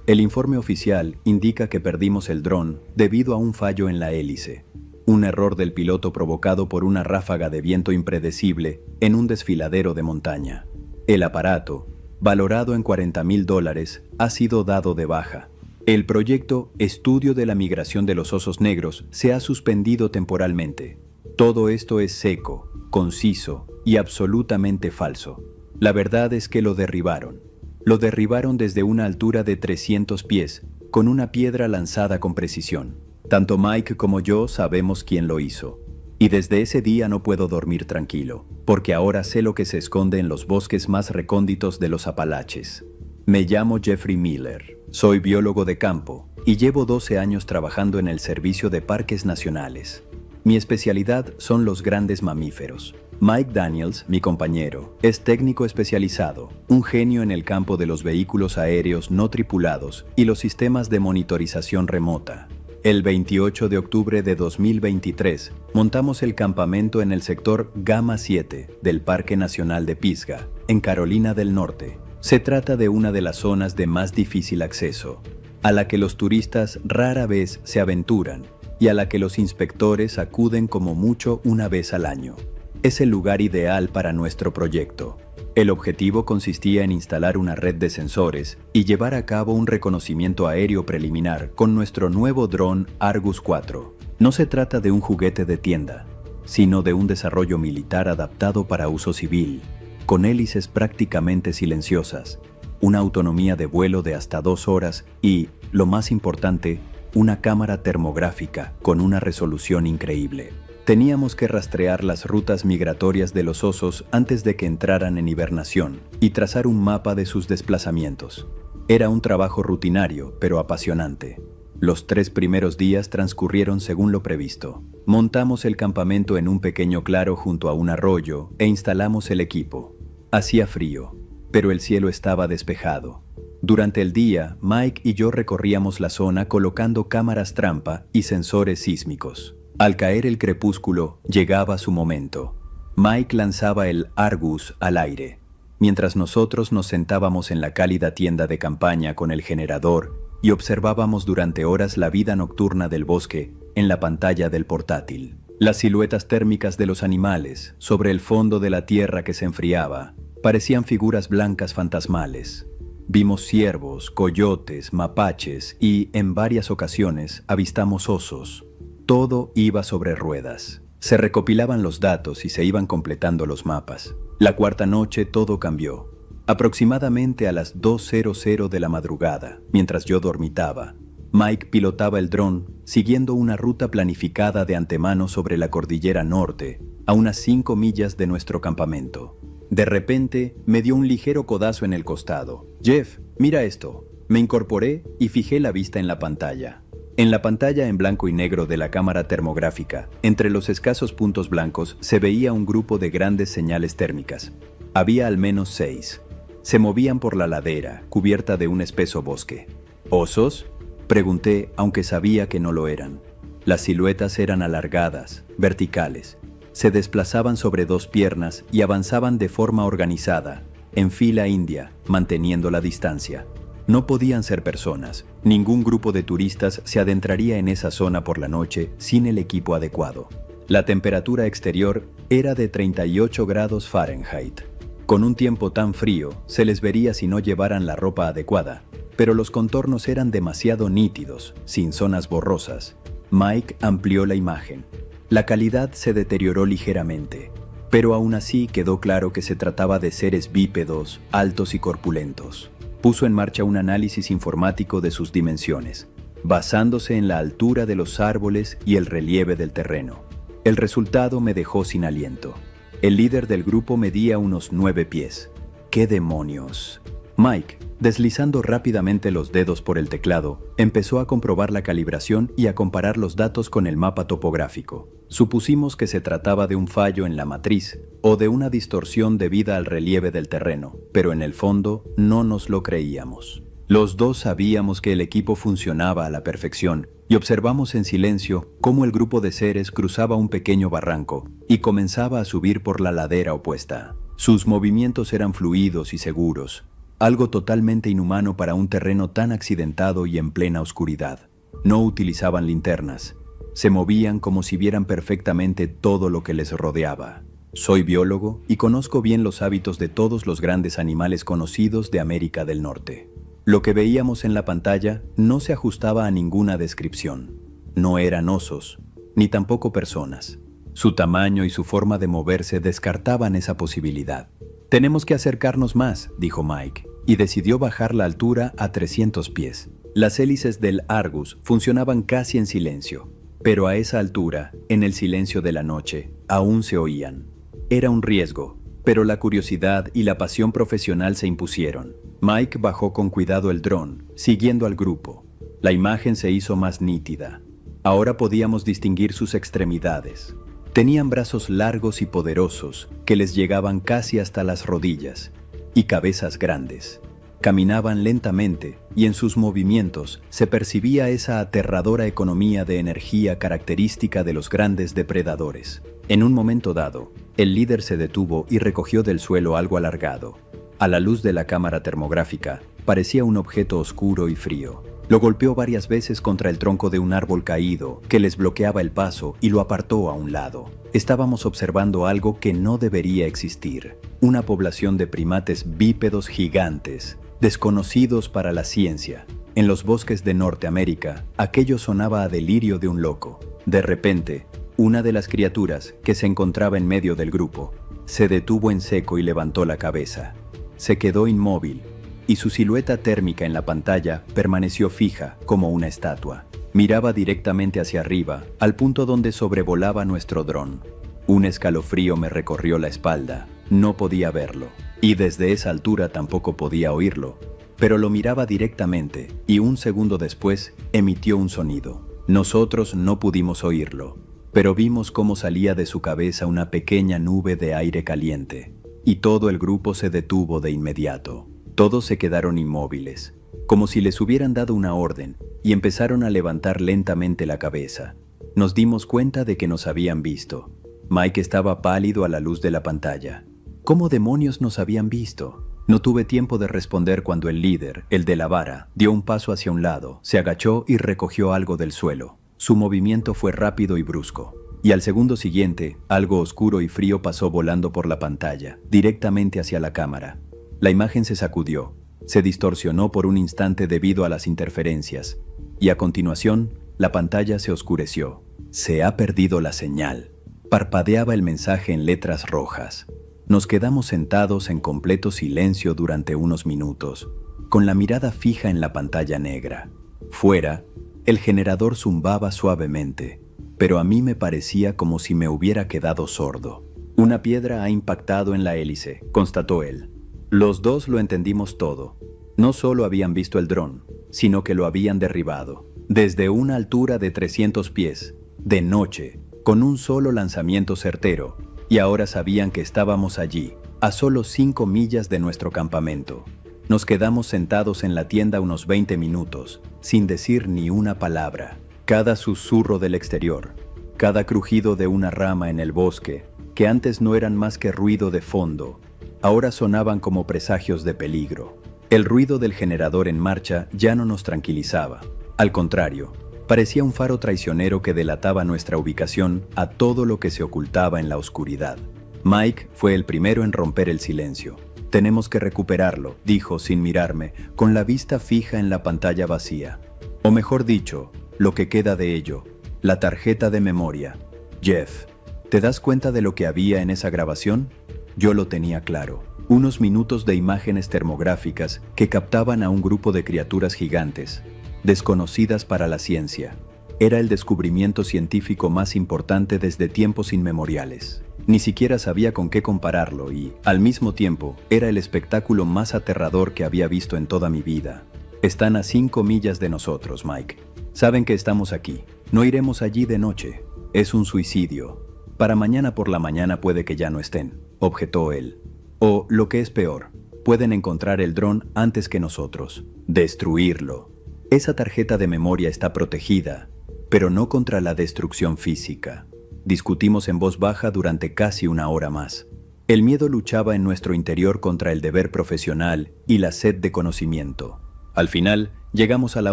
El informe oficial indica que perdimos el dron debido a un fallo en la hélice, un error del piloto provocado por una ráfaga de viento impredecible en un desfiladero de montaña. El aparato, valorado en $40,000, ha sido dado de baja. El proyecto Estudio de la Migración de los Osos Negros se ha suspendido temporalmente. Todo esto es seco, conciso y absolutamente falso. La verdad es que lo derribaron. Lo derribaron desde una altura de 300 pies, con una piedra lanzada con precisión. Tanto Mike como yo sabemos quién lo hizo. Y desde ese día no puedo dormir tranquilo, porque ahora sé lo que se esconde en los bosques más recónditos de los Apalaches. Me llamo Jeffrey Miller, soy biólogo de campo y llevo 12 años trabajando en el Servicio de Parques Nacionales. Mi especialidad son los grandes mamíferos. Mike Daniels, mi compañero, es técnico especializado, un genio en el campo de los vehículos aéreos no tripulados y los sistemas de monitorización remota. El 28 de octubre de 2023, montamos el campamento en el sector Gamma 7 del Parque Nacional de Pisgah, en Carolina del Norte. Se trata de una de las zonas de más difícil acceso, a la que los turistas rara vez se aventuran y a la que los inspectores acuden como mucho una vez al año. Es el lugar ideal para nuestro proyecto. El objetivo consistía en instalar una red de sensores y llevar a cabo un reconocimiento aéreo preliminar con nuestro nuevo dron Argus 4. No se trata de un juguete de tienda, sino de un desarrollo militar adaptado para uso civil, con hélices prácticamente silenciosas, una autonomía de vuelo de hasta 2 horas y, lo más importante, una cámara termográfica con una resolución increíble. Teníamos que rastrear las rutas migratorias de los osos antes de que entraran en hibernación y trazar un mapa de sus desplazamientos. Era un trabajo rutinario, pero apasionante. Los 3 primeros días transcurrieron según lo previsto. Montamos el campamento en un pequeño claro junto a un arroyo e instalamos el equipo. Hacía frío, pero el cielo estaba despejado. Durante el día, Mike y yo recorríamos la zona colocando cámaras trampa y sensores sísmicos. Al caer el crepúsculo, llegaba su momento. Mike lanzaba el Argus al aire, mientras nosotros nos sentábamos en la cálida tienda de campaña con el generador y observábamos durante horas la vida nocturna del bosque en la pantalla del portátil. Las siluetas térmicas de los animales sobre el fondo de la tierra que se enfriaba parecían figuras blancas fantasmales. Vimos ciervos, coyotes, mapaches y, en varias ocasiones, avistamos osos. Todo iba sobre ruedas. Se recopilaban los datos y se iban completando los mapas. La cuarta noche todo cambió. Aproximadamente a las 2:00 de la madrugada, mientras yo dormitaba, Mike pilotaba el dron siguiendo una ruta planificada de antemano sobre la cordillera norte, a unas 5 millas de nuestro campamento. De repente, me dio un ligero codazo en el costado. «Jeff, mira esto». Me incorporé y fijé la vista en la pantalla. En la pantalla en blanco y negro de la cámara termográfica, entre los escasos puntos blancos, se veía un grupo de grandes señales térmicas. Había al menos 6. Se movían por la ladera, cubierta de un espeso bosque. ¿Osos?, pregunté, aunque sabía que no lo eran. Las siluetas eran alargadas, verticales. Se desplazaban sobre 2 piernas y avanzaban de forma organizada, en fila india, manteniendo la distancia. No podían ser personas. Ningún grupo de turistas se adentraría en esa zona por la noche sin el equipo adecuado. La temperatura exterior era de 38 grados Fahrenheit. Con un tiempo tan frío, se les vería si no llevaran la ropa adecuada, pero los contornos eran demasiado nítidos, sin zonas borrosas. Mike amplió la imagen. La calidad se deterioró ligeramente, pero aún así quedó claro que se trataba de seres bípedos, altos y corpulentos. Puso en marcha un análisis informático de sus dimensiones, basándose en la altura de los árboles y el relieve del terreno. El resultado me dejó sin aliento. El líder del grupo medía unos 9 pies. ¡Qué demonios! Mike, deslizando rápidamente los dedos por el teclado, empezó a comprobar la calibración y a comparar los datos con el mapa topográfico. Supusimos que se trataba de un fallo en la matriz o de una distorsión debida al relieve del terreno, pero en el fondo no nos lo creíamos. Los dos sabíamos que el equipo funcionaba a la perfección y observamos en silencio cómo el grupo de seres cruzaba un pequeño barranco y comenzaba a subir por la ladera opuesta. Sus movimientos eran fluidos y seguros. algo totalmente inhumano para un terreno tan accidentado y en plena oscuridad. No utilizaban linternas. Se movían como si vieran perfectamente todo lo que les rodeaba. Soy biólogo y conozco bien los hábitos de todos los grandes animales conocidos de América del Norte. Lo que veíamos en la pantalla no se ajustaba a ninguna descripción. No eran osos, ni tampoco personas. Su tamaño y su forma de moverse descartaban esa posibilidad. «Tenemos que acercarnos más», dijo Mike, y decidió bajar la altura a 300 pies. Las hélices del Argus funcionaban casi en silencio, pero a esa altura, en el silencio de la noche, aún se oían. Era un riesgo, pero la curiosidad y la pasión profesional se impusieron. Mike bajó con cuidado el dron, siguiendo al grupo. La imagen se hizo más nítida. Ahora podíamos distinguir sus extremidades. Tenían brazos largos y poderosos que les llegaban casi hasta las rodillas, y cabezas grandes. Caminaban lentamente y en sus movimientos se percibía esa aterradora economía de energía característica de los grandes depredadores. En un momento dado, el líder se detuvo y recogió del suelo algo alargado. A la luz de la cámara termográfica, parecía un objeto oscuro y frío. Lo golpeó varias veces contra el tronco de un árbol caído que les bloqueaba el paso y lo apartó a un lado. Estábamos observando algo que no debería existir. Una población de primates bípedos gigantes, desconocidos para la ciencia. En los bosques de Norteamérica, aquello sonaba a delirio de un loco. De repente, una de las criaturas que se encontraba en medio del grupo se detuvo en seco y levantó la cabeza. Se quedó inmóvil, y su silueta térmica en la pantalla permaneció fija como una estatua. Miraba directamente hacia arriba, al punto donde sobrevolaba nuestro dron. Un escalofrío me recorrió la espalda. No podía verlo, y desde esa altura tampoco podía oírlo, pero lo miraba directamente, y un segundo después emitió un sonido. Nosotros no pudimos oírlo, pero vimos cómo salía de su cabeza una pequeña nube de aire caliente, y todo el grupo se detuvo de inmediato. Todos se quedaron inmóviles, como si les hubieran dado una orden, y empezaron a levantar lentamente la cabeza. Nos dimos cuenta de que nos habían visto. Mike estaba pálido a la luz de la pantalla. ¿Cómo demonios nos habían visto? No tuve tiempo de responder cuando el líder, el de la vara, dio un paso hacia un lado, se agachó y recogió algo del suelo. Su movimiento fue rápido y brusco, y al segundo siguiente, algo oscuro y frío pasó volando por la pantalla, directamente hacia la cámara. La imagen se sacudió, se distorsionó por un instante debido a las interferencias, y a continuación, la pantalla se oscureció. «Se ha perdido la señal», parpadeaba el mensaje en letras rojas. Nos quedamos sentados en completo silencio durante unos minutos, con la mirada fija en la pantalla negra. Fuera, el generador zumbaba suavemente, pero a mí me parecía como si me hubiera quedado sordo. «Una piedra ha impactado en la hélice», constató él. Los dos lo entendimos todo. No solo habían visto el dron, sino que lo habían derribado. Desde una altura de 300 pies, de noche, con un solo lanzamiento certero, y ahora sabían que estábamos allí, a solo 5 millas de nuestro campamento. Nos quedamos sentados en la tienda unos 20 minutos, sin decir ni una palabra. Cada susurro del exterior, cada crujido de una rama en el bosque, que antes no eran más que ruido de fondo, ahora sonaban como presagios de peligro. El ruido del generador en marcha ya no nos tranquilizaba. Al contrario, parecía un faro traicionero que delataba nuestra ubicación a todo lo que se ocultaba en la oscuridad. Mike fue el primero en romper el silencio. «Tenemos que recuperarlo», dijo sin mirarme, con la vista fija en la pantalla vacía. O mejor dicho, lo que queda de ello, la tarjeta de memoria. «Jeff, ¿te das cuenta de lo que había en esa grabación?» Yo lo tenía claro. Unos minutos de imágenes termográficas que captaban a un grupo de criaturas gigantes, desconocidas para la ciencia. Era el descubrimiento científico más importante desde tiempos inmemoriales. Ni siquiera sabía con qué compararlo y, al mismo tiempo, era el espectáculo más aterrador que había visto en toda mi vida. «Están a 5 millas de nosotros, Mike. Saben que estamos aquí. No iremos allí de noche. Es un suicidio. Para mañana por la mañana puede que ya no estén», objetó él. «O, lo que es peor, pueden encontrar el dron antes que nosotros. Destruirlo. Esa tarjeta de memoria está protegida, pero no contra la destrucción física». Discutimos en voz baja durante casi una hora más. El miedo luchaba en nuestro interior contra el deber profesional y la sed de conocimiento. Al final, llegamos a la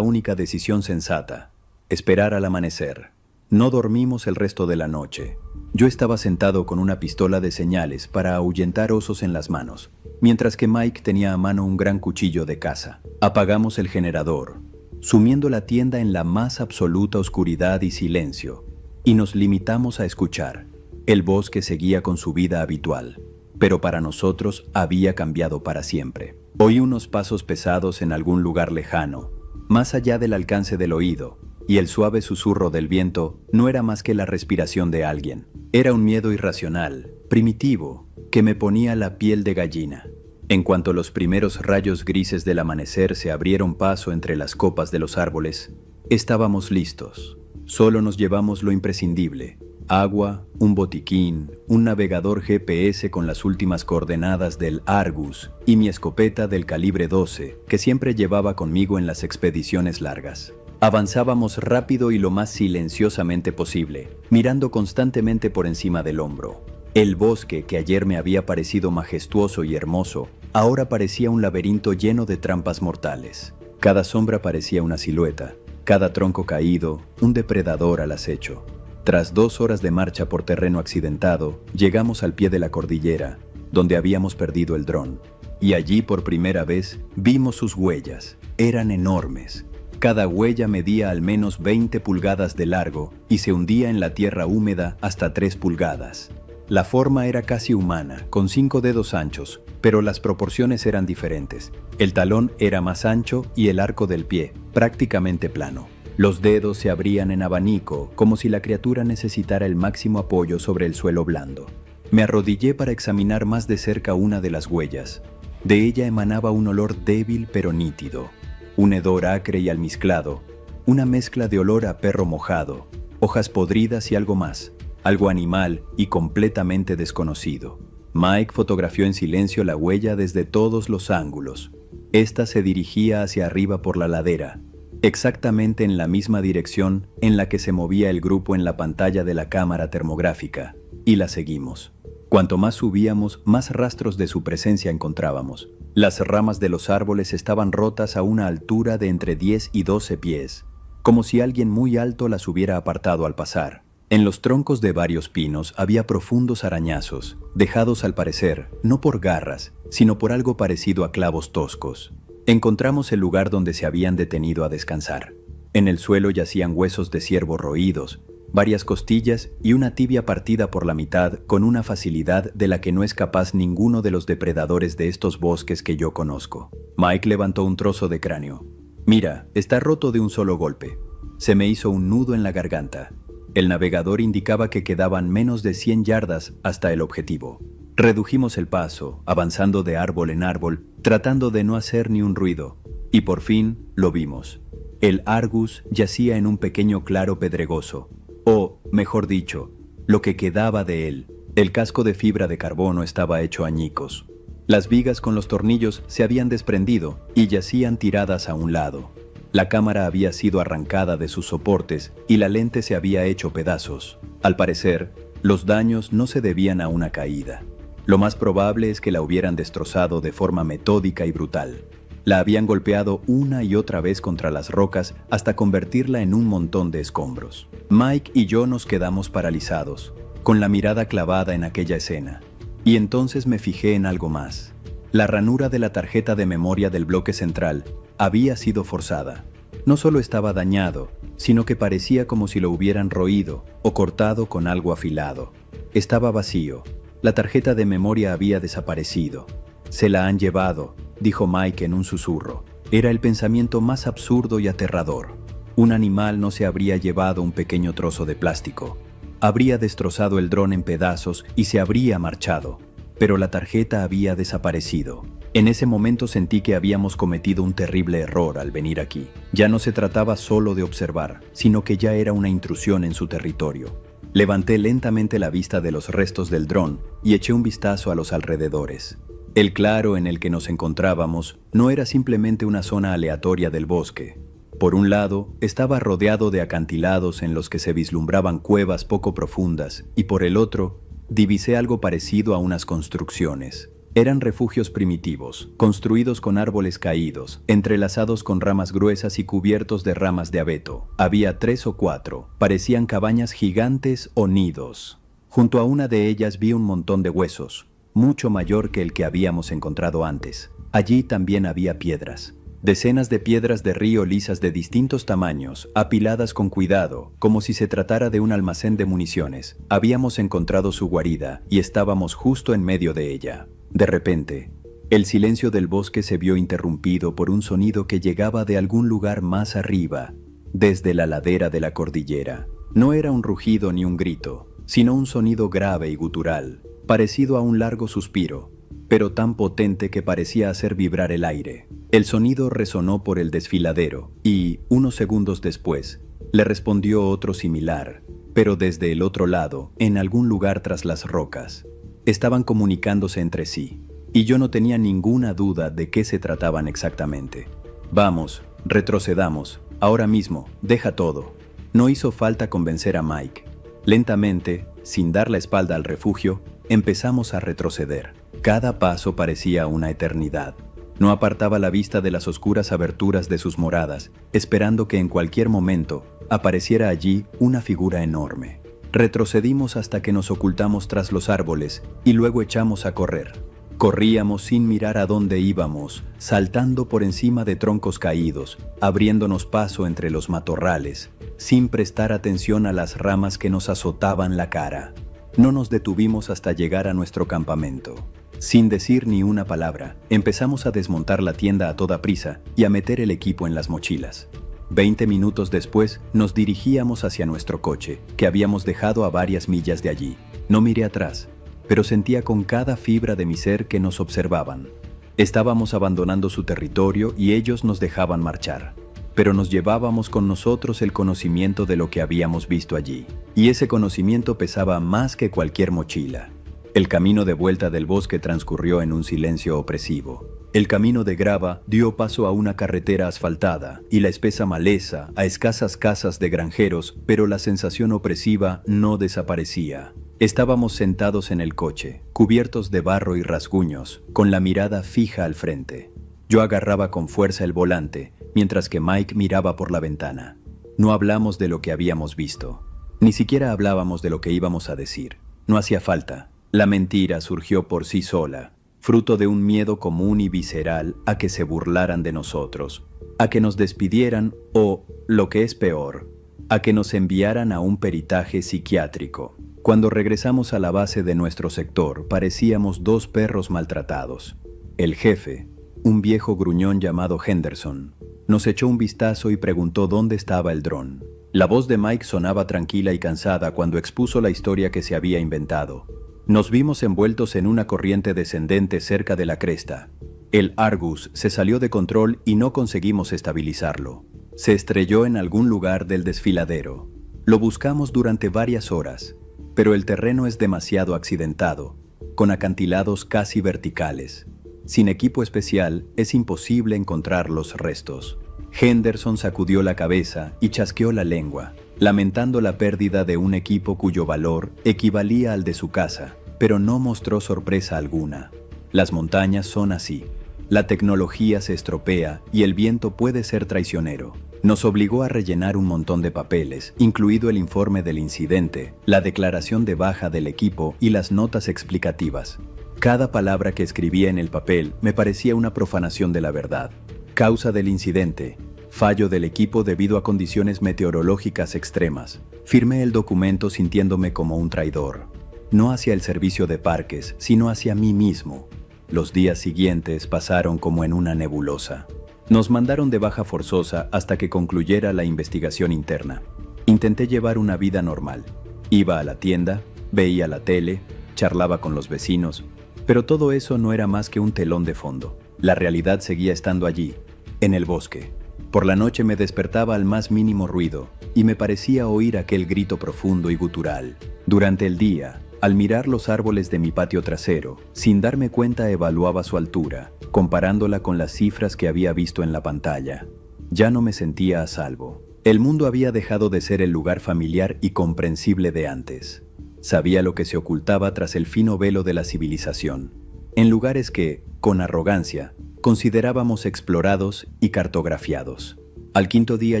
única decisión sensata: esperar al amanecer. No dormimos el resto de la noche. Yo estaba sentado con una pistola de señales para ahuyentar osos en las manos, mientras que Mike tenía a mano un gran cuchillo de caza. Apagamos el generador, sumiendo la tienda en la más absoluta oscuridad y silencio, y nos limitamos a escuchar. El bosque seguía con su vida habitual, pero para nosotros había cambiado para siempre. Oí unos pasos pesados en algún lugar lejano, más allá del alcance del oído, y el suave susurro del viento no era más que la respiración de alguien. Era un miedo irracional, primitivo, que me ponía la piel de gallina. En cuanto los primeros rayos grises del amanecer se abrieron paso entre las copas de los árboles, estábamos listos. Solo nos llevamos lo imprescindible: agua, un botiquín, un navegador GPS con las últimas coordenadas del Argus y mi escopeta del calibre 12 que siempre llevaba conmigo en las expediciones largas. Avanzábamos rápido y lo más silenciosamente posible, mirando constantemente por encima del hombro. El bosque, que ayer me había parecido majestuoso y hermoso, ahora parecía un laberinto lleno de trampas mortales. Cada sombra parecía una silueta, cada tronco caído, un depredador al acecho. Tras 2 horas de marcha por terreno accidentado, llegamos al pie de la cordillera, donde habíamos perdido el dron. Y allí por primera vez vimos sus huellas. Eran enormes. Cada huella medía al menos 20 pulgadas de largo y se hundía en la tierra húmeda hasta 3 pulgadas. La forma era casi humana, con 5 dedos anchos, pero las proporciones eran diferentes. El talón era más ancho y el arco del pie, prácticamente plano. Los dedos se abrían en abanico, como si la criatura necesitara el máximo apoyo sobre el suelo blando. Me arrodillé para examinar más de cerca una de las huellas. De ella emanaba un olor débil pero nítido. Un hedor acre y almizclado, una mezcla de olor a perro mojado, hojas podridas y algo más, algo animal y completamente desconocido. Mike fotografió en silencio la huella desde todos los ángulos. Esta se dirigía hacia arriba por la ladera, exactamente en la misma dirección en la que se movía el grupo en la pantalla de la cámara termográfica, y la seguimos. Cuanto más subíamos, más rastros de su presencia encontrábamos. Las ramas de los árboles estaban rotas a una altura de entre 10 y 12 pies, como si alguien muy alto las hubiera apartado al pasar. En los troncos de varios pinos había profundos arañazos, dejados al parecer, no por garras, sino por algo parecido a clavos toscos. Encontramos el lugar donde se habían detenido a descansar. En el suelo yacían huesos de ciervo roídos, varias costillas y una tibia partida por la mitad con una facilidad de la que no es capaz ninguno de los depredadores de estos bosques que yo conozco. Mike levantó un trozo de cráneo. «Mira, está roto de un solo golpe». Se me hizo un nudo en la garganta. El navegador indicaba que quedaban menos de 100 yardas hasta el objetivo. Redujimos el paso, avanzando de árbol en árbol, tratando de no hacer ni un ruido. Y por fin lo vimos. El Argus yacía en un pequeño claro pedregoso. O, mejor dicho, lo que quedaba de él. El casco de fibra de carbono estaba hecho añicos. Las vigas con los tornillos se habían desprendido y yacían tiradas a un lado. La cámara había sido arrancada de sus soportes y la lente se había hecho pedazos. Al parecer, los daños no se debían a una caída. Lo más probable es que la hubieran destrozado de forma metódica y brutal. La habían golpeado una y otra vez contra las rocas hasta convertirla en un montón de escombros. Mike y yo nos quedamos paralizados, con la mirada clavada en aquella escena. Y entonces me fijé en algo más. La ranura de la tarjeta de memoria del bloque central había sido forzada. No solo estaba dañado, sino que parecía como si lo hubieran roído o cortado con algo afilado. Estaba vacío. La tarjeta de memoria había desaparecido. «Se la han llevado», dijo Mike en un susurro. Era el pensamiento más absurdo y aterrador. Un animal no se habría llevado un pequeño trozo de plástico. Habría destrozado el dron en pedazos y se habría marchado. Pero la tarjeta había desaparecido. En ese momento sentí que habíamos cometido un terrible error al venir aquí. Ya no se trataba solo de observar, sino que ya era una intrusión en su territorio. Levanté lentamente la vista de los restos del dron y eché un vistazo a los alrededores. El claro en el que nos encontrábamos no era simplemente una zona aleatoria del bosque. Por un lado, estaba rodeado de acantilados en los que se vislumbraban cuevas poco profundas, y por el otro, divisé algo parecido a unas construcciones. Eran refugios primitivos, construidos con árboles caídos, entrelazados con ramas gruesas y cubiertos de ramas de abeto. Había 3 o 4, parecían cabañas gigantes o nidos. Junto a una de ellas vi un montón de huesos, mucho mayor que el que habíamos encontrado antes. Allí también había piedras. Decenas de piedras de río lisas de distintos tamaños, apiladas con cuidado, como si se tratara de un almacén de municiones. Habíamos encontrado su guarida y estábamos justo en medio de ella. De repente, el silencio del bosque se vio interrumpido por un sonido que llegaba de algún lugar más arriba, desde la ladera de la cordillera. No era un rugido ni un grito, sino un sonido grave y gutural, parecido a un largo suspiro, pero tan potente que parecía hacer vibrar el aire. El sonido resonó por el desfiladero y, unos segundos después, le respondió otro similar, pero desde el otro lado, en algún lugar tras las rocas. Estaban comunicándose entre sí, y yo no tenía ninguna duda de qué se trataban exactamente. Vamos, retrocedamos, ahora mismo, deja todo. No hizo falta convencer a Mike. Lentamente, sin dar la espalda al refugio, empezamos a retroceder. Cada paso parecía una eternidad. No apartaba la vista de las oscuras aberturas de sus moradas, esperando que en cualquier momento apareciera allí una figura enorme. Retrocedimos hasta que nos ocultamos tras los árboles y luego echamos a correr. Corríamos sin mirar a dónde íbamos, saltando por encima de troncos caídos, abriéndonos paso entre los matorrales, sin prestar atención a las ramas que nos azotaban la cara. No nos detuvimos hasta llegar a nuestro campamento. Sin decir ni una palabra, empezamos a desmontar la tienda a toda prisa y a meter el equipo en las mochilas. 20 minutos después, nos dirigíamos hacia nuestro coche, que habíamos dejado a varias millas de allí. No miré atrás, pero sentía con cada fibra de mi ser que nos observaban. Estábamos abandonando su territorio y ellos nos dejaban marchar. Pero nos llevábamos con nosotros el conocimiento de lo que habíamos visto allí. Y ese conocimiento pesaba más que cualquier mochila. El camino de vuelta del bosque transcurrió en un silencio opresivo. El camino de grava dio paso a una carretera asfaltada y la espesa maleza a escasas casas de granjeros, pero la sensación opresiva no desaparecía. Estábamos sentados en el coche, cubiertos de barro y rasguños, con la mirada fija al frente. Yo agarraba con fuerza el volante, mientras que Mike miraba por la ventana. No hablamos de lo que habíamos visto. Ni siquiera hablábamos de lo que íbamos a decir. No hacía falta. La mentira surgió por sí sola, fruto de un miedo común y visceral a que se burlaran de nosotros, a que nos despidieran o, lo que es peor, a que nos enviaran a un peritaje psiquiátrico. Cuando regresamos a la base de nuestro sector, parecíamos 2 perros maltratados. El jefe, un viejo gruñón llamado Henderson, nos echó un vistazo y preguntó dónde estaba el dron. La voz de Mike sonaba tranquila y cansada cuando expuso la historia que se había inventado. Nos vimos envueltos en una corriente descendente cerca de la cresta. El Argus se salió de control y no conseguimos estabilizarlo. Se estrelló en algún lugar del desfiladero. Lo buscamos durante varias horas, pero el terreno es demasiado accidentado, con acantilados casi verticales. Sin equipo especial es imposible encontrar los restos. Henderson sacudió la cabeza y chasqueó la lengua, lamentando la pérdida de un equipo cuyo valor equivalía al de su casa, pero no mostró sorpresa alguna. Las montañas son así. La tecnología se estropea y el viento puede ser traicionero. Nos obligó a rellenar un montón de papeles, incluido el informe del incidente, la declaración de baja del equipo y las notas explicativas. Cada palabra que escribía en el papel me parecía una profanación de la verdad. Causa del incidente: fallo del equipo debido a condiciones meteorológicas extremas. Firmé el documento sintiéndome como un traidor. No hacia el servicio de parques, sino hacia mí mismo. Los días siguientes pasaron como en una nebulosa. Nos mandaron de baja forzosa hasta que concluyera la investigación interna. Intenté llevar una vida normal. Iba a la tienda, veía la tele, charlaba con los vecinos, pero todo eso no era más que un telón de fondo. La realidad seguía estando allí, en el bosque. Por la noche me despertaba al más mínimo ruido y me parecía oír aquel grito profundo y gutural. Durante el día, al mirar los árboles de mi patio trasero, sin darme cuenta evaluaba su altura, comparándola con las cifras que había visto en la pantalla. Ya no me sentía a salvo. El mundo había dejado de ser el lugar familiar y comprensible de antes. Sabía lo que se ocultaba tras el fino velo de la civilización, en lugares que, con arrogancia, considerábamos explorados y cartografiados. Al quinto día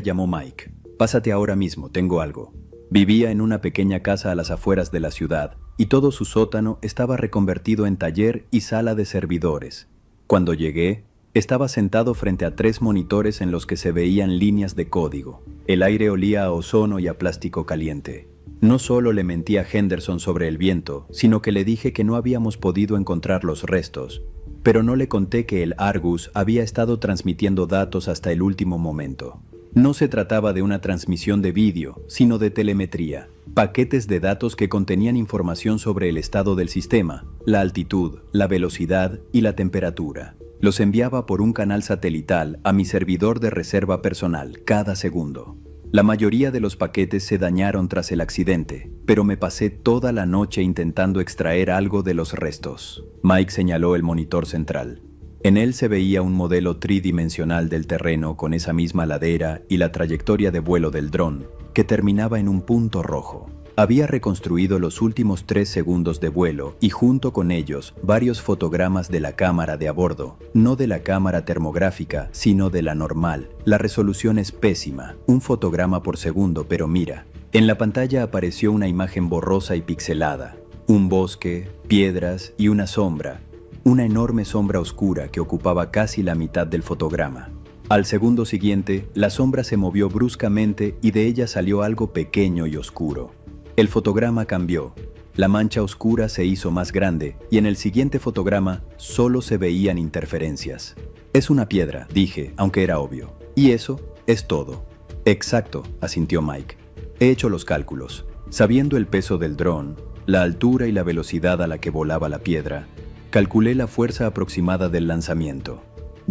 llamó Mike. «Pásate ahora mismo, tengo algo». Vivía en una pequeña casa a las afueras de la ciudad, y todo su sótano estaba reconvertido en taller y sala de servidores. Cuando llegué, estaba sentado frente a 3 monitores en los que se veían líneas de código. El aire olía a ozono y a plástico caliente. No solo le mentí a Henderson sobre el viento, sino que le dije que no habíamos podido encontrar los restos, pero no le conté que el Argus había estado transmitiendo datos hasta el último momento. No se trataba de una transmisión de vídeo, sino de telemetría, paquetes de datos que contenían información sobre el estado del sistema, la altitud, la velocidad y la temperatura. Los enviaba por un canal satelital a mi servidor de reserva personal cada segundo. La mayoría de los paquetes se dañaron tras el accidente, pero me pasé toda la noche intentando extraer algo de los restos. Mike señaló el monitor central. En él se veía un modelo tridimensional del terreno con esa misma ladera y la trayectoria de vuelo del dron, que terminaba en un punto rojo. Había reconstruido los últimos 3 segundos de vuelo y junto con ellos varios fotogramas de la cámara de a bordo, no de la cámara termográfica, sino de la normal. La resolución es pésima, un fotograma por segundo, pero mira. En la pantalla apareció una imagen borrosa y pixelada, un bosque, piedras y una sombra, una enorme sombra oscura que ocupaba casi la mitad del fotograma. Al segundo siguiente, la sombra se movió bruscamente y de ella salió algo pequeño y oscuro. El fotograma cambió, la mancha oscura se hizo más grande y en el siguiente fotograma solo se veían interferencias. «Es una piedra», dije, aunque era obvio. «Y eso es todo». «Exacto», asintió Mike. «He hecho los cálculos. Sabiendo el peso del dron, la altura y la velocidad a la que volaba la piedra, calculé la fuerza aproximada del lanzamiento.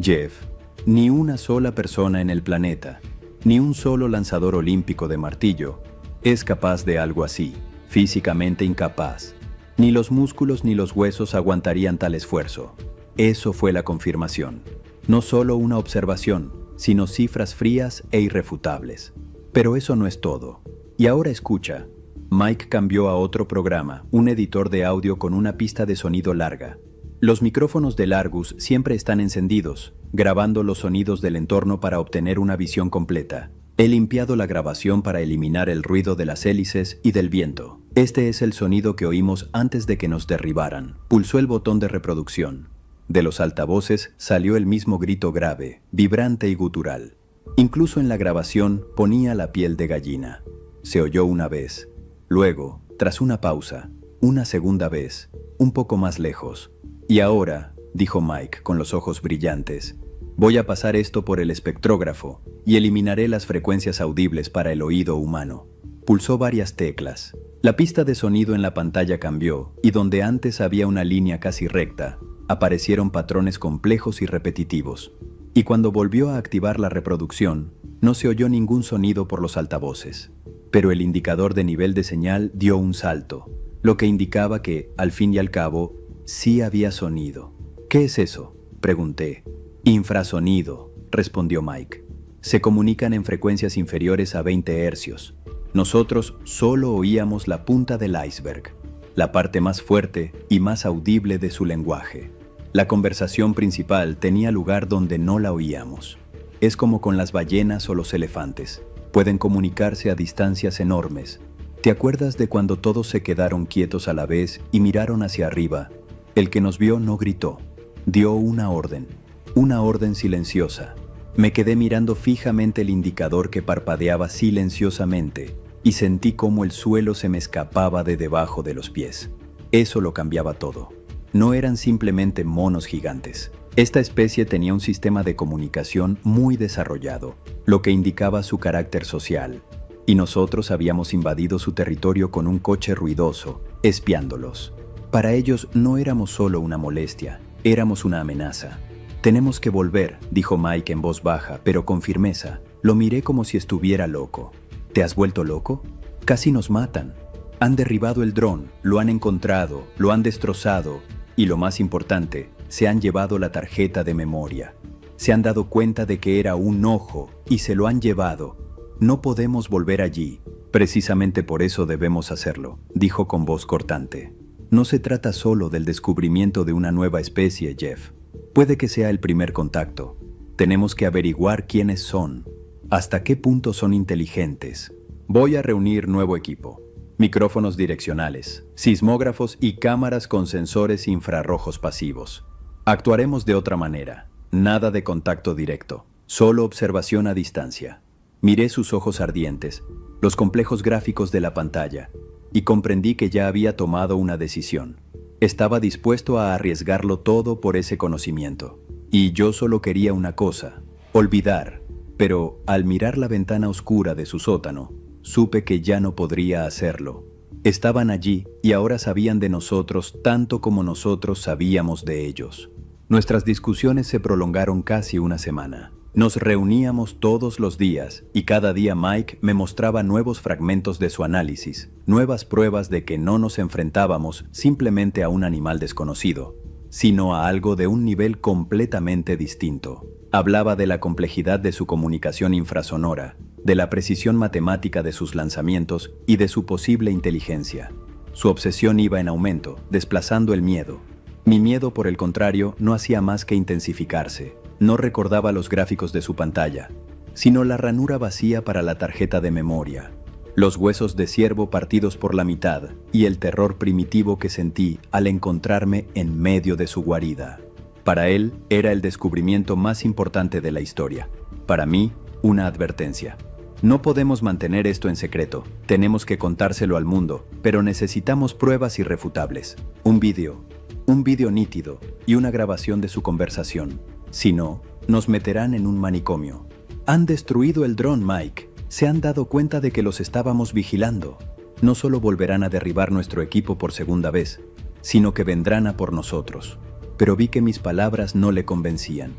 Jeff, ni una sola persona en el planeta, ni un solo lanzador olímpico de martillo, es capaz de algo así, físicamente incapaz. Ni los músculos ni los huesos aguantarían tal esfuerzo». Eso fue la confirmación. No solo una observación, sino cifras frías e irrefutables. Pero eso no es todo. Y ahora escucha. Mike cambió a otro programa, un editor de audio con una pista de sonido larga. Los micrófonos del Argus siempre están encendidos, grabando los sonidos del entorno para obtener una visión completa. He limpiado la grabación para eliminar el ruido de las hélices y del viento. Este es el sonido que oímos antes de que nos derribaran. Pulsó el botón de reproducción. De los altavoces salió el mismo grito grave, vibrante y gutural. Incluso en la grabación ponía la piel de gallina. Se oyó una vez. Luego, tras una pausa, una segunda vez, un poco más lejos. «Y ahora», dijo Mike con los ojos brillantes, «voy a pasar esto por el espectrógrafo y eliminaré las frecuencias audibles para el oído humano». Pulsó varias teclas. La pista de sonido en la pantalla cambió y donde antes había una línea casi recta, aparecieron patrones complejos y repetitivos. Y cuando volvió a activar la reproducción, no se oyó ningún sonido por los altavoces. Pero el indicador de nivel de señal dio un salto, lo que indicaba que, al fin y al cabo, sí había sonido. «¿Qué es eso?», pregunté. «Infrasonido», respondió Mike. «Se comunican en frecuencias inferiores a 20 hercios. Nosotros solo oíamos la punta del iceberg, la parte más fuerte y más audible de su lenguaje. La conversación principal tenía lugar donde no la oíamos. Es como con las ballenas o los elefantes. Pueden comunicarse a distancias enormes. ¿Te acuerdas de cuando todos se quedaron quietos a la vez y miraron hacia arriba? El que nos vio no gritó. Dio una orden silenciosa. Me quedé mirando fijamente el indicador que parpadeaba silenciosamente y sentí cómo el suelo se me escapaba de debajo de los pies. Eso lo cambiaba todo. No eran simplemente monos gigantes. Esta especie tenía un sistema de comunicación muy desarrollado, lo que indicaba su carácter social. Y nosotros habíamos invadido su territorio con un coche ruidoso, espiándolos. Para ellos no éramos solo una molestia, éramos una amenaza. «Tenemos que volver», dijo Mike en voz baja, pero con firmeza. Lo miré como si estuviera loco. «¿Te has vuelto loco? Casi nos matan. Han derribado el dron, lo han encontrado, lo han destrozado y, lo más importante, se han llevado la tarjeta de memoria. Se han dado cuenta de que era un ojo y se lo han llevado. No podemos volver allí. Precisamente por eso debemos hacerlo, dijo con voz cortante. No se trata solo del descubrimiento de una nueva especie, Jeff. Puede que sea el primer contacto. Tenemos que averiguar quiénes son, hasta qué punto son inteligentes. Voy a reunir nuevo equipo. Micrófonos direccionales, sismógrafos y cámaras con sensores infrarrojos pasivos. Actuaremos de otra manera. Nada de contacto directo, solo observación a distancia. Miré sus ojos ardientes, los complejos gráficos de la pantalla, y comprendí que ya había tomado una decisión. Estaba dispuesto a arriesgarlo todo por ese conocimiento. Y yo solo quería una cosa, olvidar. Pero al mirar la ventana oscura de su sótano, supe que ya no podría hacerlo. Estaban allí y ahora sabían de nosotros tanto como nosotros sabíamos de ellos. Nuestras discusiones se prolongaron casi una semana. Nos reuníamos todos los días y cada día Mike me mostraba nuevos fragmentos de su análisis, nuevas pruebas de que no nos enfrentábamos simplemente a un animal desconocido, sino a algo de un nivel completamente distinto. Hablaba de la complejidad de su comunicación infrasonora, de la precisión matemática de sus lanzamientos y de su posible inteligencia. Su obsesión iba en aumento, desplazando el miedo. Mi miedo, por el contrario, no hacía más que intensificarse. No recordaba los gráficos de su pantalla, sino la ranura vacía para la tarjeta de memoria, los huesos de ciervo partidos por la mitad y el terror primitivo que sentí al encontrarme en medio de su guarida. Para él era el descubrimiento más importante de la historia. Para mí, una advertencia. No podemos mantener esto en secreto, tenemos que contárselo al mundo, pero necesitamos pruebas irrefutables. Un vídeo nítido y una grabación de su conversación. Si no, nos meterán en un manicomio. Han destruido el dron, Mike. Se han dado cuenta de que los estábamos vigilando. No solo volverán a derribar nuestro equipo por segunda vez, sino que vendrán a por nosotros. Pero vi que mis palabras no le convencían.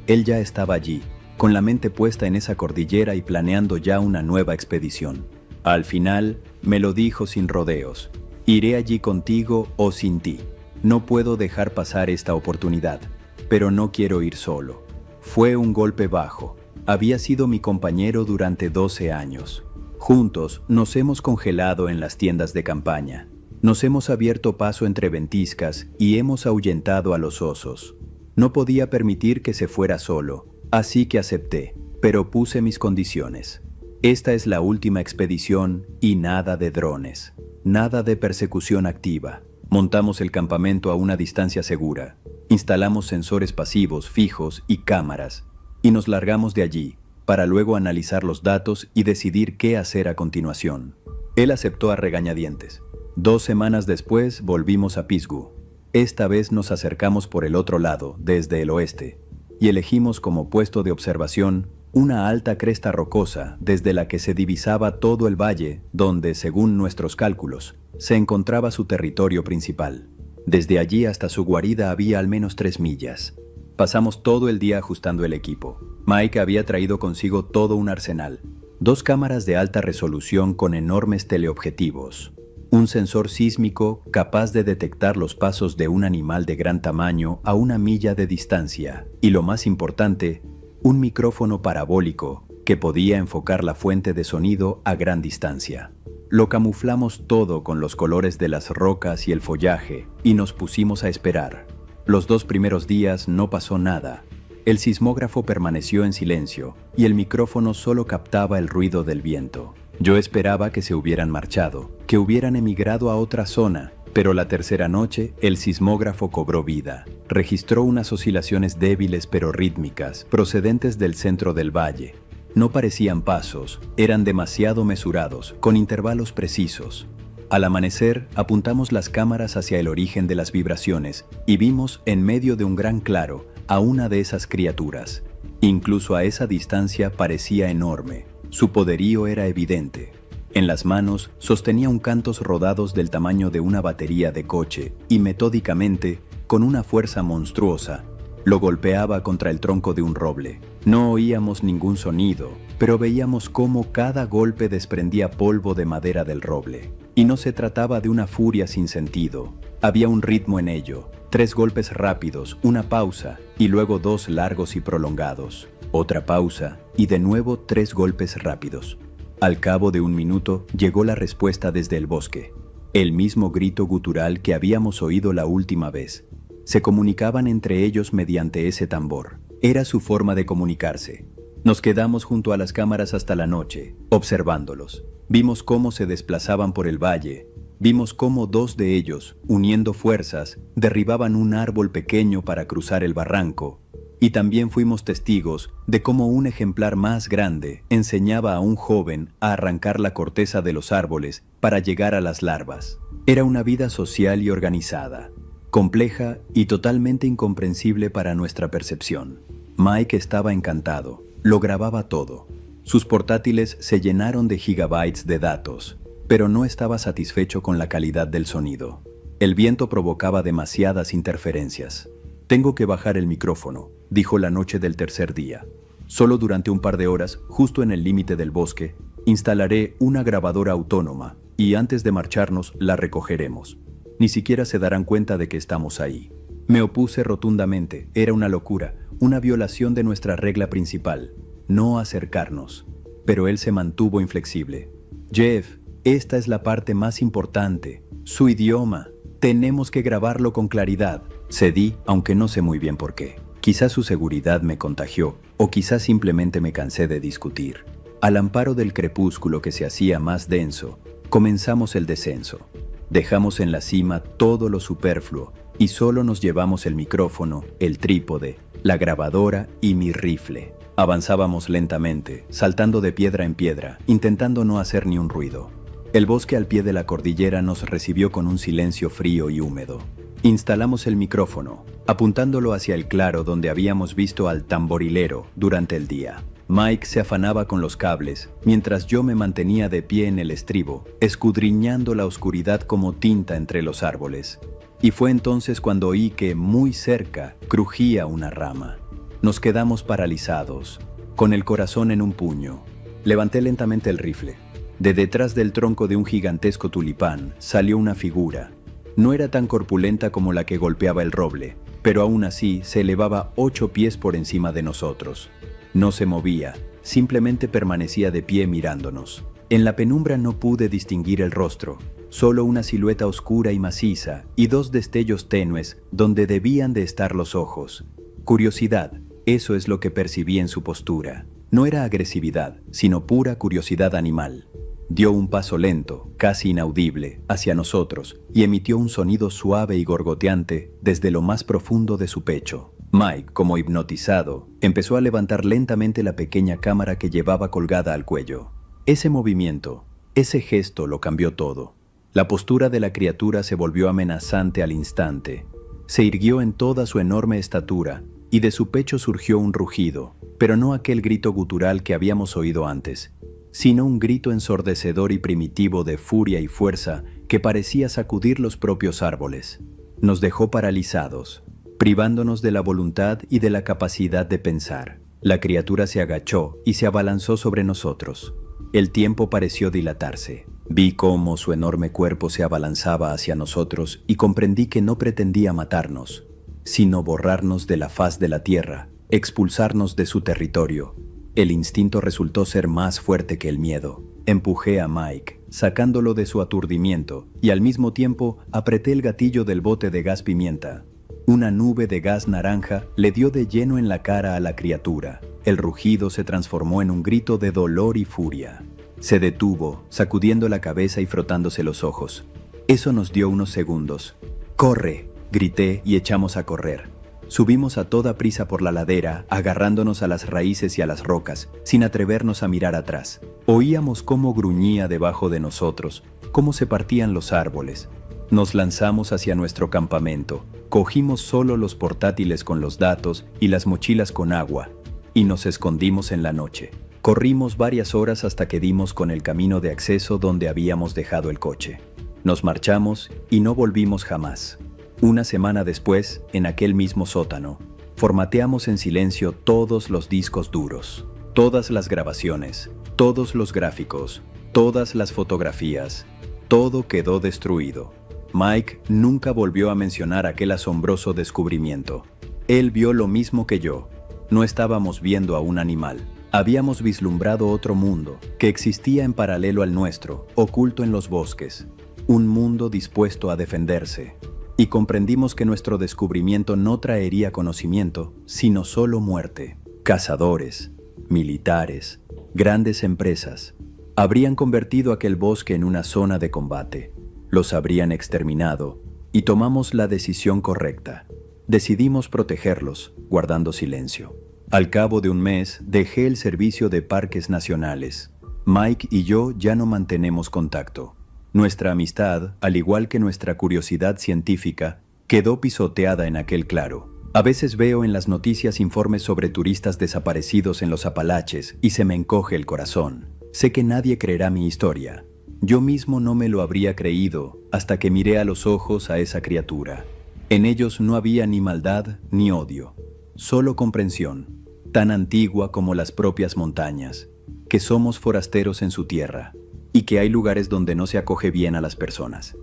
Él ya estaba allí, con la mente puesta en esa cordillera y planeando ya una nueva expedición. Al final, me lo dijo sin rodeos. Iré allí contigo o sin ti. No puedo dejar pasar esta oportunidad. Pero no quiero ir solo. Fue un golpe bajo. Había sido mi compañero durante 12 años. Juntos nos hemos congelado en las tiendas de campaña. Nos hemos abierto paso entre ventiscas y hemos ahuyentado a los osos. No podía permitir que se fuera solo, así que acepté, pero puse mis condiciones. Esta es la última expedición y nada de drones, nada de persecución activa. Montamos el campamento a una distancia segura. Instalamos sensores pasivos, fijos y cámaras, y nos largamos de allí, para luego analizar los datos y decidir qué hacer a continuación. Él aceptó a regañadientes. 2 semanas después volvimos a Pisgah. Esta vez nos acercamos por el otro lado, desde el oeste, y elegimos como puesto de observación una alta cresta rocosa desde la que se divisaba todo el valle donde, según nuestros cálculos, se encontraba su territorio principal. Desde allí hasta su guarida había al menos 3 millas. Pasamos todo el día ajustando el equipo. Mike había traído consigo todo un arsenal. 2 cámaras de alta resolución con enormes teleobjetivos. Un sensor sísmico capaz de detectar los pasos de un animal de gran tamaño a 1 milla de distancia. Y lo más importante, un micrófono parabólico que podía enfocar la fuente de sonido a gran distancia. Lo camuflamos todo con los colores de las rocas y el follaje y nos pusimos a esperar. Los 2 primeros días no pasó nada. El sismógrafo permaneció en silencio y el micrófono solo captaba el ruido del viento. Yo esperaba que se hubieran marchado, que hubieran emigrado a otra zona, pero la tercera noche el sismógrafo cobró vida. Registró unas oscilaciones débiles pero rítmicas, procedentes del centro del valle. No parecían pasos, eran demasiado mesurados, con intervalos precisos. Al amanecer, apuntamos las cámaras hacia el origen de las vibraciones y vimos en medio de un gran claro a una de esas criaturas. Incluso a esa distancia parecía enorme. Su poderío era evidente. En las manos sostenía un cantos rodados del tamaño de una batería de coche y metódicamente, con una fuerza monstruosa, lo golpeaba contra el tronco de un roble. No oíamos ningún sonido, pero veíamos cómo cada golpe desprendía polvo de madera del roble. Y no se trataba de una furia sin sentido. Había un ritmo en ello. 3 golpes rápidos, una pausa, y luego 2 largos y prolongados. Otra pausa, y de nuevo 3 golpes rápidos. Al cabo de un minuto llegó la respuesta desde el bosque. El mismo grito gutural que habíamos oído la última vez. Se comunicaban entre ellos mediante ese tambor. Era su forma de comunicarse. Nos quedamos junto a las cámaras hasta la noche, observándolos. Vimos cómo se desplazaban por el valle. Vimos cómo dos de ellos, uniendo fuerzas, derribaban un árbol pequeño para cruzar el barranco. Y también fuimos testigos de cómo un ejemplar más grande enseñaba a un joven a arrancar la corteza de los árboles para llegar a las larvas. Era una vida social y organizada, compleja y totalmente incomprensible para nuestra percepción. Mike estaba encantado, lo grababa todo. Sus portátiles se llenaron de gigabytes de datos, pero no estaba satisfecho con la calidad del sonido. El viento provocaba demasiadas interferencias. «Tengo que bajar el micrófono», dijo la noche del tercer día. «Solo durante un par de horas, justo en el límite del bosque, instalaré una grabadora autónoma y antes de marcharnos la recogeremos. Ni siquiera se darán cuenta de que estamos ahí». Me opuse rotundamente. Era una locura, una violación de nuestra regla principal, no acercarnos. Pero él se mantuvo inflexible. «Jeff, esta es la parte más importante, su idioma. Tenemos que grabarlo con claridad». Cedí, aunque no sé muy bien por qué. Quizás su seguridad me contagió, o quizás simplemente me cansé de discutir. Al amparo del crepúsculo que se hacía más denso, comenzamos el descenso. Dejamos en la cima todo lo superfluo y solo nos llevamos el micrófono, el trípode, la grabadora y mi rifle. Avanzábamos lentamente, saltando de piedra en piedra, intentando no hacer ni un ruido. El bosque al pie de la cordillera nos recibió con un silencio frío y húmedo. Instalamos el micrófono, apuntándolo hacia el claro donde habíamos visto al tamborilero durante el día. Mike se afanaba con los cables, mientras yo me mantenía de pie en el estribo, escudriñando la oscuridad como tinta entre los árboles. Y fue entonces cuando oí que, muy cerca, crujía una rama. Nos quedamos paralizados, con el corazón en un puño. Levanté lentamente el rifle. De detrás del tronco de un gigantesco tulipán salió una figura. No era tan corpulenta como la que golpeaba el roble, pero aún así se elevaba 8 pies por encima de nosotros. No se movía, simplemente permanecía de pie mirándonos. En la penumbra no pude distinguir el rostro, solo una silueta oscura y maciza y 2 destellos tenues donde debían de estar los ojos. Curiosidad, eso es lo que percibí en su postura. No era agresividad, sino pura curiosidad animal. Dio un paso lento, casi inaudible, hacia nosotros y emitió un sonido suave y gorgoteante desde lo más profundo de su pecho. Mike, como hipnotizado, empezó a levantar lentamente la pequeña cámara que llevaba colgada al cuello. Ese movimiento, ese gesto lo cambió todo. La postura de la criatura se volvió amenazante al instante. Se irguió en toda su enorme estatura y de su pecho surgió un rugido, pero no aquel grito gutural que habíamos oído antes, sino un grito ensordecedor y primitivo de furia y fuerza que parecía sacudir los propios árboles. Nos dejó paralizados, privándonos de la voluntad y de la capacidad de pensar. La criatura se agachó y se abalanzó sobre nosotros. El tiempo pareció dilatarse. Vi cómo su enorme cuerpo se abalanzaba hacia nosotros y comprendí que no pretendía matarnos, sino borrarnos de la faz de la tierra, expulsarnos de su territorio. El instinto resultó ser más fuerte que el miedo. Empujé a Mike, sacándolo de su aturdimiento, y al mismo tiempo apreté el gatillo del bote de gas pimienta. Una nube de gas naranja le dio de lleno en la cara a la criatura. El rugido se transformó en un grito de dolor y furia. Se detuvo, sacudiendo la cabeza y frotándose los ojos. Eso nos dio unos segundos. «¡Corre!», grité y echamos a correr. Subimos a toda prisa por la ladera, agarrándonos a las raíces y a las rocas, sin atrevernos a mirar atrás. Oíamos cómo gruñía debajo de nosotros, cómo se partían los árboles. Nos lanzamos hacia nuestro campamento, cogimos solo los portátiles con los datos y las mochilas con agua, y nos escondimos en la noche. Corrimos varias horas hasta que dimos con el camino de acceso donde habíamos dejado el coche. Nos marchamos y no volvimos jamás. Una semana después, en aquel mismo sótano, formateamos en silencio todos los discos duros, todas las grabaciones, todos los gráficos, todas las fotografías. Todo quedó destruido. Mike nunca volvió a mencionar aquel asombroso descubrimiento. Él vio lo mismo que yo. No estábamos viendo a un animal, Habíamos vislumbrado otro mundo que existía en paralelo al nuestro, oculto en los bosques. Un mundo dispuesto a defenderse. Y comprendimos que nuestro descubrimiento no traería conocimiento, sino solo muerte. Cazadores, militares, grandes empresas, habrían convertido aquel bosque en una zona de combate. Los habrían exterminado, y tomamos la decisión correcta. Decidimos protegerlos, guardando silencio. Al cabo de un mes, dejé el servicio de parques nacionales. Mike y yo ya no mantenemos contacto. Nuestra amistad, al igual que nuestra curiosidad científica, quedó pisoteada en aquel claro. A veces veo en las noticias informes sobre turistas desaparecidos en los Apalaches y se me encoge el corazón. Sé que nadie creerá mi historia. Yo mismo no me lo habría creído hasta que miré a los ojos a esa criatura. En ellos no había ni maldad ni odio, solo comprensión, tan antigua como las propias montañas, que somos forasteros en su tierra y que hay lugares donde no se acoge bien a las personas.